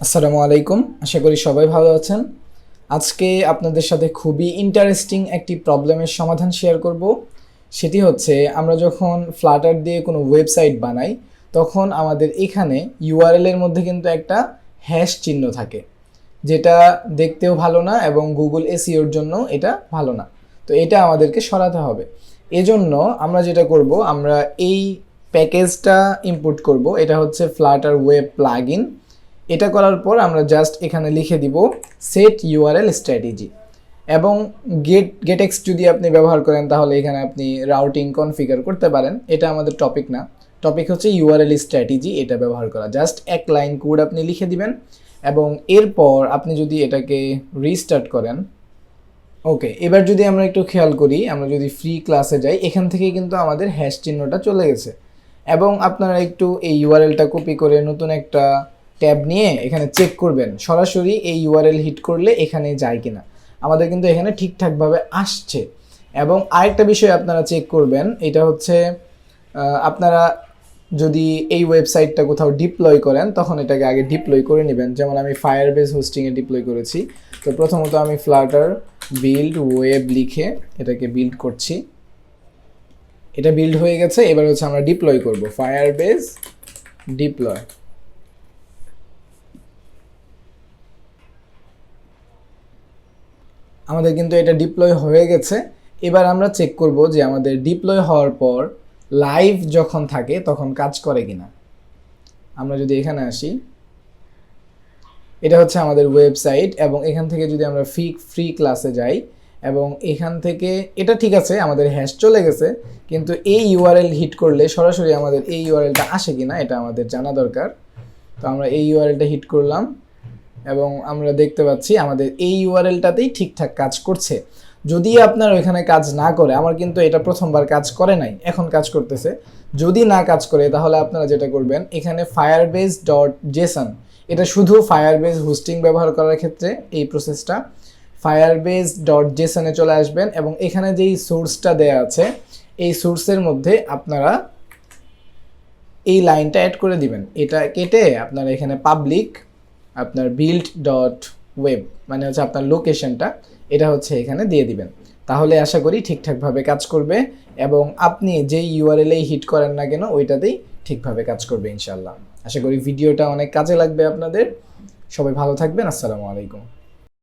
আসসালামু আলাইকুম, আশা করি সবাই ভালো আছেন। আজকে আপনাদের সাথে খুবই ইন্টারেস্টিং একটি প্রবলেমের সমাধান শেয়ার করব। সেটি হচ্ছে আমরা যখন ফ্লাটার দিয়ে কোনো ওয়েবসাইট বানাই তখন আমাদের এখানে ইউআরএল এর মধ্যে কিন্তু একটা হ্যাশ চিহ্ন থাকে, যেটা দেখতেও ভালো না এবং গুগল এসইওর জন্য এটা ভালো না। তো এটা আমাদেরকে সরাতে হবে। এজন্য আমরা যেটা করব, আমরা এই প্যাকেজটা ইম্পোর্ট করব। এটা হচ্ছে ফ্লাটার ওয়েব প্লাগইন। এটা করার পর আমরা জাস্ট এখানে লিখে দিব সেট ইউআরএল স্ট্র্যাটেজি এবং গেটএক্স যদি আপনি ব্যবহার করেন তাহলে এখানে আপনি রাউটিং কনফিগার করতে পারেন। এটা আমাদের টপিক না, টপিক হচ্ছে ইউআরএল স্ট্র্যাটেজি, এটা ব্যবহার করা। জাস্ট এক লাইন কোড আপনি লিখে দিবেন এবং এরপর আপনি যদি এটাকে রিস্টার্ট করেন। ওকে, এবার যদি আমরা একটু খেয়াল করি, আমরা যদি ফ্রি ক্লাসে যাই, এখান থেকে কিন্তু আমাদের হ্যাশ চিহ্নটা চলে গেছে। এবং আপনারা একটু এই ইউআরএলটা কপি করে নতুন একটা ট্যাব নিয়ে এখানে চেক করবেন সরাসরি এই ইউআরএল হিট করলে এখানে যায় কিনা। আমাদের কিন্তু এখানে ঠিকঠাকভাবে আসছে। এবং আরেকটা বিষয় আপনারা চেক করবেন, এটা হচ্ছে আপনারা যদি এই ওয়েবসাইটটা কোথাও ডিপ্লয় করেন তখন এটাকে আগে ডিপ্লয় করে নেবেন। যেমন আমি ফায়ারবেস হোস্টিংয়ে ডিপ্লয় করেছি। তো প্রথমত আমি ফ্লাটার বিল্ড ওয়েব লিখে এটাকে বিল্ড করছি। এটা বিল্ড হয়ে গেছে, এবার হচ্ছে আমরা ডিপ্লয় করব। Firebase deploy. আমাদের কিন্তু এটা ডিপ্লয় হয়ে গেছে। এবার আমরা চেক করব যে আমাদের ডিপ্লয় হওয়ার পর লাইভ যখন থাকে তখন কাজ করে কিনা। আমরা যদি এখানে আসি, এটা হচ্ছে আমাদের ওয়েবসাইট এবং এখান থেকে যদি আমরা ফ্রি ক্লাসে যাই এবং এখান থেকে এটা ঠিক আছে, আমাদের হ্যাশ চলে গেছে, কিন্তু এই ইউআরএল হিট করলে সরাসরি আমাদের এই ইউআরএলটা আসে কিনা এটা আমাদের জানা দরকার। তো আমরা এই ইউআরএলটা হিট করলাম এবং আমরা দেখতে পাচ্ছি আমাদের এই ইউআরএলটাতেই ঠিকঠাক কাজ করছে। যদি আপনার ওইখানে কাজ না করে, আমার কিন্তু এটা প্রথমবার কাজ করে নাই, এখন কাজ করতেছে। যদি না কাজ করে তাহলে আপনারা যেটা করবেন, এখানে ফায়ারবেস ডট জেসন, এটা শুধু ফায়ারবেস হোস্টিং ব্যবহার করার ক্ষেত্রে এই প্রসেসটা। ফায়ারবেস ডট জেসনে চলে আসবেন এবং এখানে যেই সোর্সটা দেয়া আছে এই সোর্সের মধ্যে আপনারা এই লাইনটা অ্যাড করে দিবেন। এটা কেটে আপনারা এখানে পাবলিক আপনার বিল্ড ডট ওয়েব মানে হচ্ছে আপনার লোকেশনটা, এটা হচ্ছে এখানে দিয়ে দিবেন। তাহলে আশা করি ঠিকঠাকভাবে কাজ করবে এবং আপনি যেই ইউআরএলেই হিট করেন না কেন ওইটাতেই ঠিকভাবে কাজ করবে ইনশাল্লাহ। আশা করি ভিডিওটা অনেক কাজে লাগবে আপনাদের। সবাই ভালো থাকবেন। আসসালামু আলাইকুম।